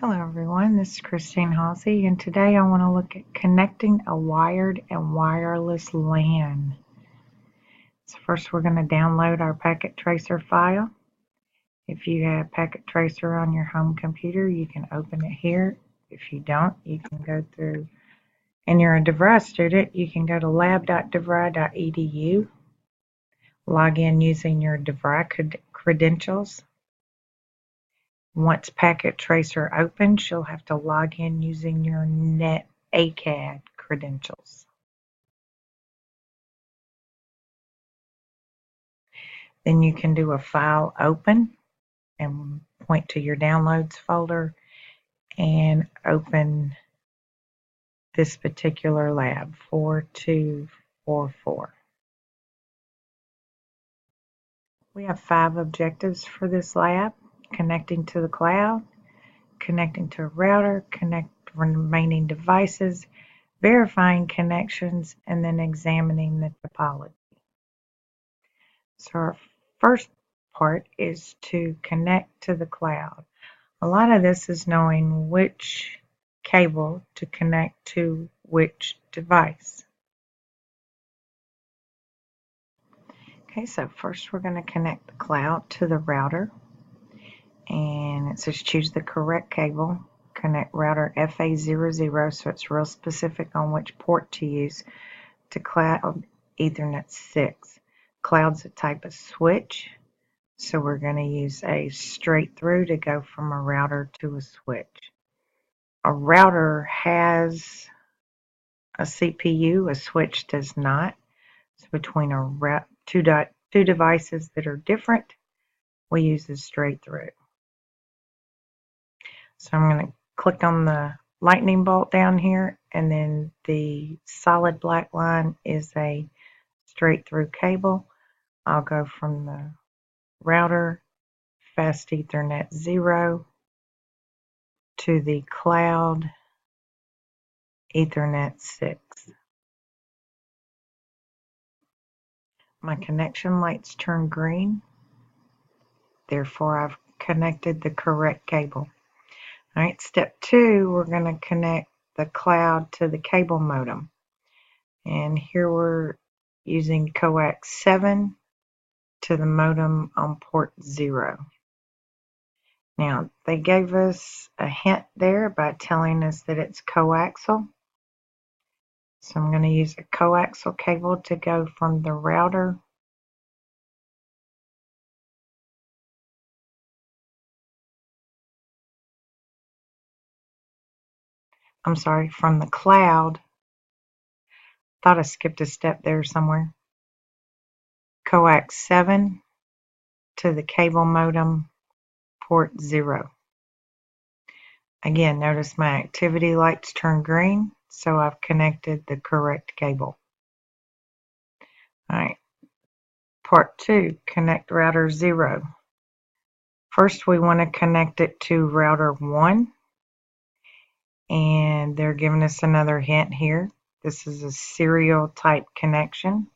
Hello everyone, this is Christine Halsey, and today I want to look at connecting a wired and wireless LAN. So first we're going to download our packet tracer file. If you have packet tracer on your home computer, you can open it here. If you don't, you can go through, and you're a DeVry student, you can go to lab.devry.edu, log in using your DeVry credentials. Once Packet Tracer opens, you'll have to log in using your NetACAD credentials. Then you can do a file open and point to your downloads folder and open this particular lab, 4244. We have 5 objectives for this lab: connecting to the cloud, connecting to a router, connect remaining devices, verifying connections, and then examining the topology. So our first part is to connect to the cloud. A lot of this is knowing which cable to connect to which device. Okay, so first we're going to connect the cloud to the router, and it says choose the correct cable. Connect router FA00, so it's real specific on which port to use, to cloud Ethernet 6. Cloud's a type of switch, so we're going to use a straight through to go from a router to a switch. A router has a CPU, a switch does not. So between two devices that are different, we use a straight through. So I'm going to click on the lightning bolt down here, and then the solid black line is a straight through cable. I'll go from the router fast Ethernet 0 to the cloud Ethernet 6. My connection lights turn green, therefore I've connected the correct cable. Alright, step 2, we're going to connect the cloud to the cable modem. And here we're using coax 7 to the modem on port 0. Now, they gave us a hint there by telling us that it's coaxial. So I'm going to use a coaxial cable to go from the router from the cloud. Thought I skipped a step there somewhere. Coax 7 to the cable modem, port 0. Again, notice my activity lights turn green, so I've connected the correct cable. Alright, part 2, connect router 0. First, we want to connect it to router 1, and they're giving us another hint here. This is a serial type connection,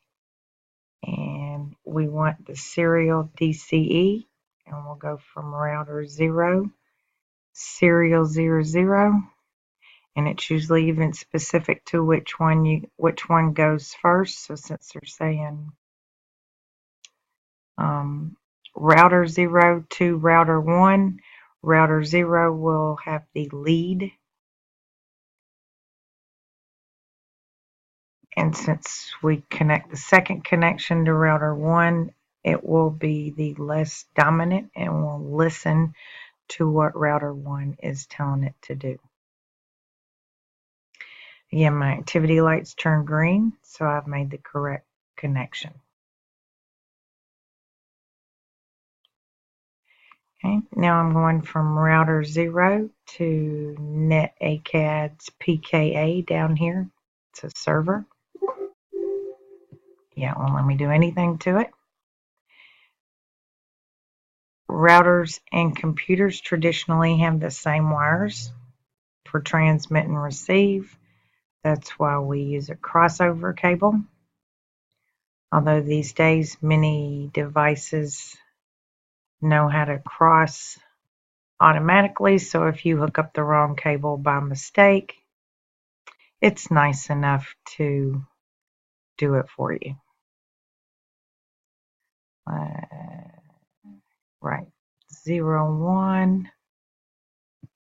and we want the serial DCE, and we'll go from router 0, serial 00, and it's usually even specific to which one goes first. So since they're saying router 0 to router 1, router 0 will have the lead. And since we connect the second connection to router 1, it will be the less dominant and will listen to what router 1 is telling it to do. Again, my activity lights turn green, so I've made the correct connection. Okay, now I'm going from router 0 to NetACAD's PKA down here. It's a server. Yeah, it won't let me do anything to it. Routers and computers traditionally have the same wires for transmit and receive. That's why we use a crossover cable. Although these days many devices know how to cross automatically, so if you hook up the wrong cable by mistake, it's nice enough to do it for you. Right, 01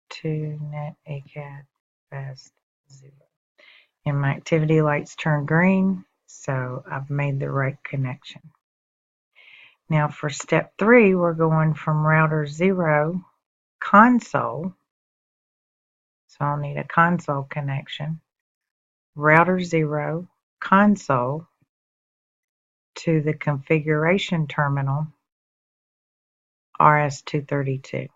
to net ACAD fast 0. And my activity lights turn green, so I've made the right connection. Now for step 3, we're going from router 0 console, so I'll need a console connection, router 0 console to the configuration terminal RS-232.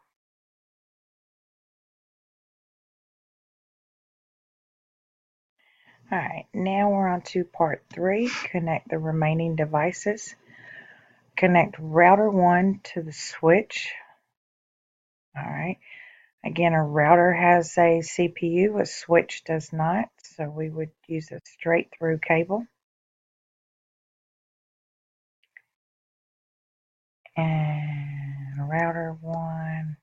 Alright, now we're on to part 3, connect the remaining devices. Connect router 1 to the switch. Alright, again, a router has a CPU, a switch does not, so we would use a straight through cable. And router 1,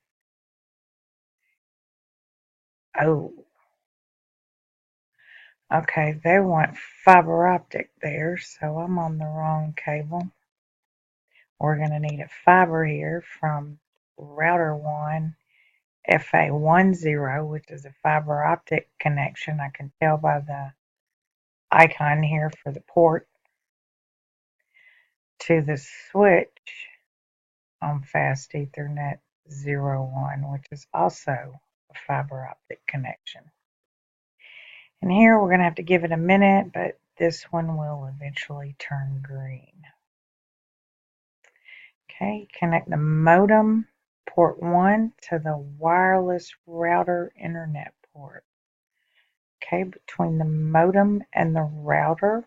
oh, okay, they want fiber optic there, so I'm on the wrong cable. We're going to need a fiber here from router 1 FA10, which is a fiber optic connection. I can tell by the icon here for the port, to the switch on Fast Ethernet 01, which is also a fiber optic connection. And here we're going to have to give it a minute, but this one will eventually turn green. Okay, connect the modem port 1 to the wireless router internet port. Okay, between the modem and the router,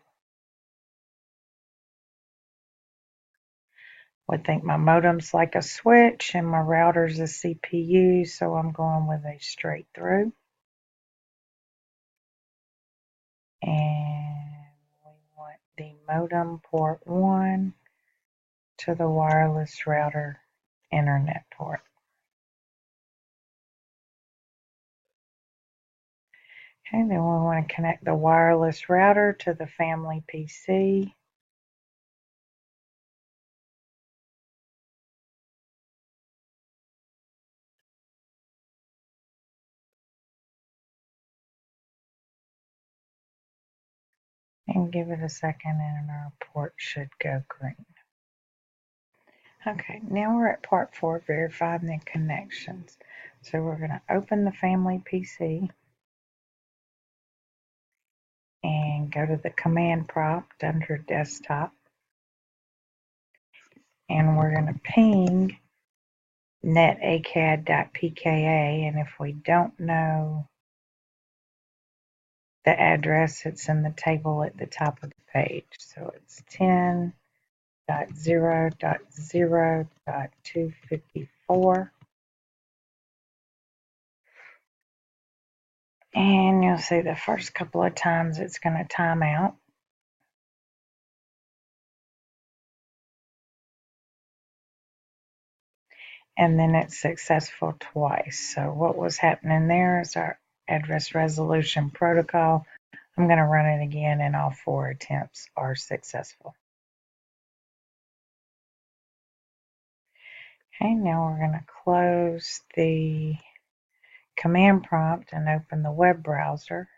I would think my modem's like a switch and my router's a CPU, so I'm going with a straight through. And we want the modem port 1 to the wireless router internet port. Okay, then we want to connect the wireless router to the family PC. And give it a second and our port should go green. Okay, now we're at part 4, verifying the connections. So we're going to open the family PC and go to the command prompt under desktop. And we're going to ping netacad.pka, and if we don't know the address, it's in the table at the top of the page. So it's 10.0.0.254. And you'll see the first couple of times it's going to time out. And then it's successful twice. So what was happening there is our address resolution protocol. I'm going to run it again and all 4 attempts are successful. Okay, now we're going to close the command prompt and open the web browser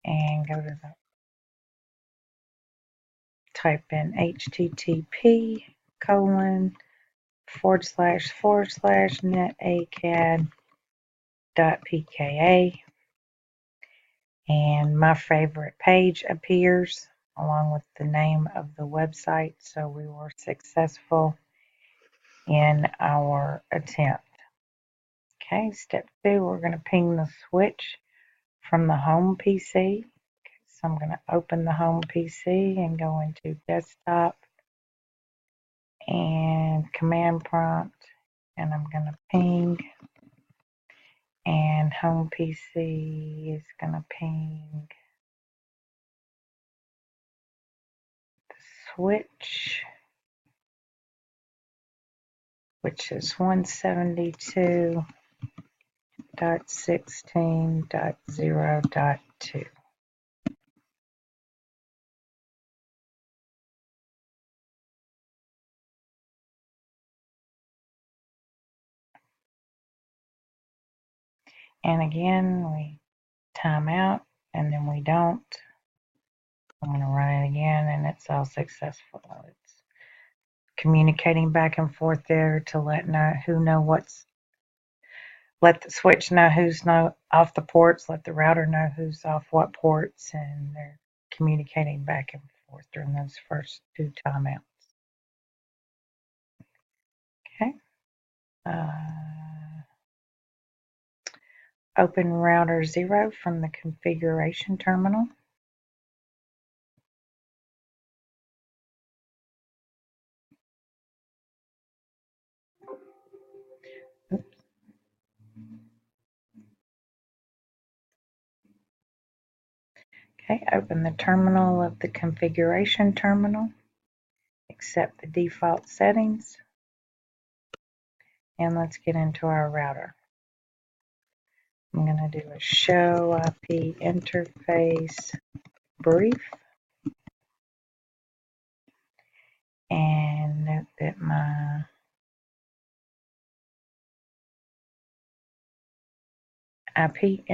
and go to the type in http://netacad.pka, and my favorite page appears along with the name of the website, so we were successful in our attempt. Okay, step 2, we're going to ping the switch from the home PC. So I'm going to open the home PC and go into desktop and command prompt, and I'm going to ping, and home PC is going to ping the switch, which is 172 1.16.0.2. And again, we time out, and then we don't. I'm going to run it again, and it's all successful. It's communicating back and forth there to let the switch know who's not off the ports, let the router know who's off what ports, and they're communicating back and forth during those first 2 timeouts. Okay. Open router 0 from the configuration terminal. Okay, open the terminal of the configuration terminal, accept the default settings, and let's get into our router. I'm going to do a show IP interface brief, and note that my IP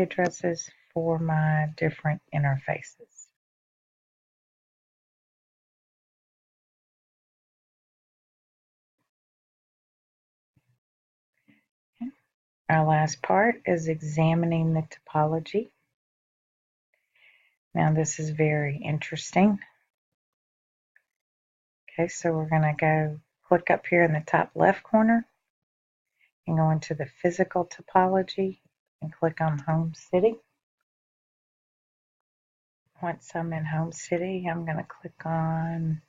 addresses for my different interfaces. Okay. Our last part is examining the topology. Now this is very interesting. Okay, so we're going to go click up here in the top left corner and go into the physical topology and click on Home City. Once I'm in Home City, I'm going to click on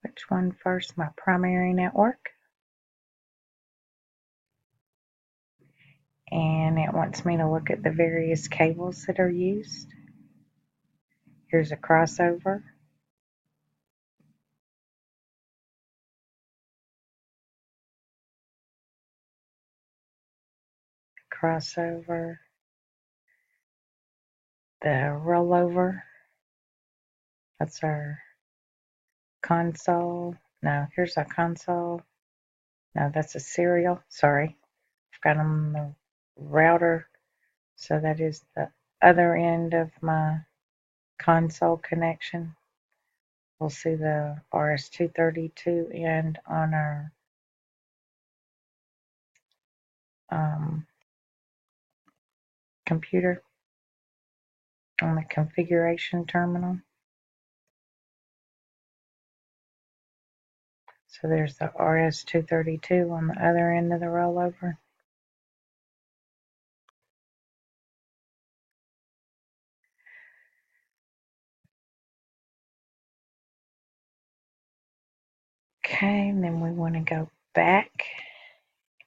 which one first? My primary network. And it wants me to look at the various cables that are used. Here's a crossover. Crossover. The rollover. That's our console. No, here's our console. No, that's a serial. Sorry. I've got on the router. So that is the other end of my console connection. We'll see the RS-232 end on our computer on the configuration terminal. So there's the RS-232 on the other end of the rollover. Okay, and then we want to go back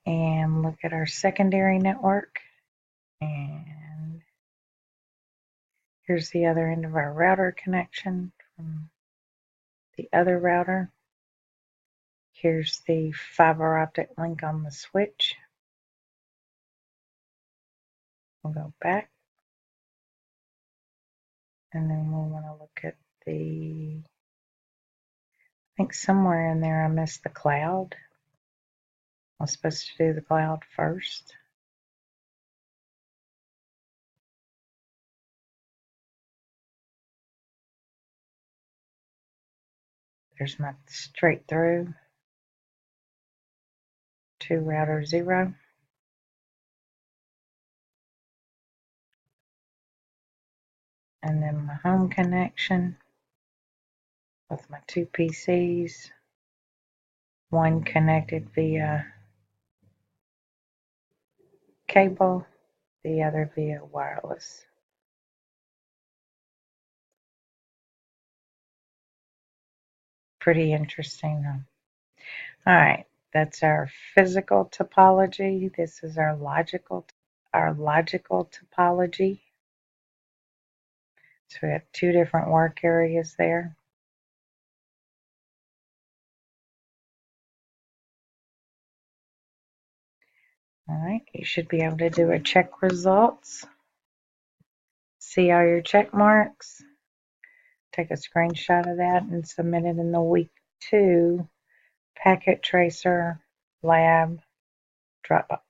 and look at our secondary network. And here's the other end of our router connection from the other router. Here's the fiber optic link on the switch. We'll go back. And then we'll want to look at I think somewhere in there I missed the cloud. I was supposed to do the cloud first. There's my straight through to router 0. And then my home connection with my 2 PCs, one connected via cable, the other via wireless. Pretty interesting, huh? All right, that's our physical topology. This is our logical topology. So we have 2 different work areas there. Alright, you should be able to do a check results. See all your check marks. Take a screenshot of that and submit it in the week 2 packet tracer lab Dropbox.